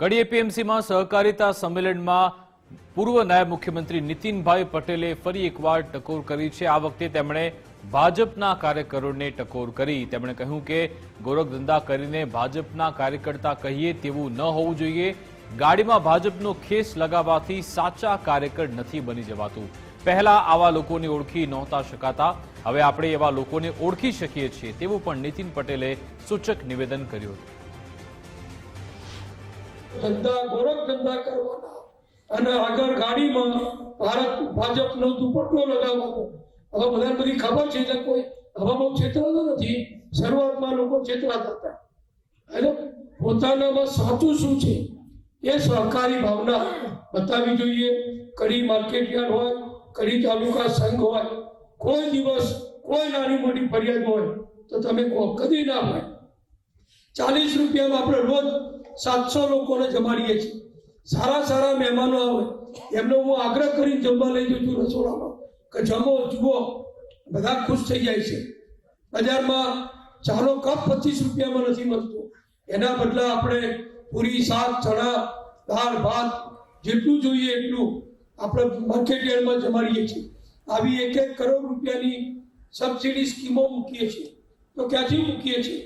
કડી એપીએમસીમાં સહકારિતા સંમેલનમાં પૂર્વ નાયબ મુખ્યમંત્રી નીતિનભાઈ પટેલે ફરી એકવાર ટકોર કરી છે। આ વખતે તેમણે ભાજપના કાર્યકરોને ટકોર કરી। તેમણે કહ્યું કે ગોરખધંધા કરીને ભાજપના કાર્યકર્તા કહીએ તેવું ન હોવું જોઈએ। ગાડીમાં ભાજપનો ખેસ લગાવવાથી સાચા કાર્યકર નથી બની જવાતું। પહેલા આવા લોકોને ઓળખી નહોતા શકાતા, હવે આપણે એવા લોકોને ઓળખી શકીએ છીએ તેવું પણ નીતિન પટેલે સૂચક નિવેદન કર્યું હતું। ધંધા ગોરખ ધંધા કરવાના અને આગળ ગાડીમાં ભારત ભાજપનો દુપટ્ટો લગાવવાનો। હવે બધાને બધી ખબર છે એટલે કોઈ હવે બહુ છેતરાતો નથી। શરૂઆતમાં લોકો છેતરાતા હતા એટલે પોતાનામાં સાચું શું છે એ સહકારી ભાવના બતાવવી જોઈએ। કડી માર્કેટયાર્ડ હોય, કડી તાલુકા સંઘ હોય, કોઈ દિવસ કોઈ નાની મોટી ફરિયાદ હોય તો તમે કદી ના હોય। 40 રૂપિયામાં આપણે રોજ 700 લોકોને જમાડીએ છીએ। સારા સારા મહેમાનો આવે એમનો હું આગ્રહ કરીને જમવા લઈ જઉં છું રસોડામાં કે જમો જુઓ, બધા ખુશ થઈ જાય છે। બજારમાં ચાનો કપ 25 રૂપિયામાં નથી મળતો, એના બદલે આપણે પૂરી, શાક, ચણા, દાળ, ભાત જેટલું જોઈએ એટલું આપણે માર્કેટયાર્ડમાં જમાડીએ છીએ। આવી 1-1 કરોડ રૂપિયાની સબસિડી સ્કીમો મૂકીએ છીએ। તો ક્યાંથી મૂકીએ છીએ?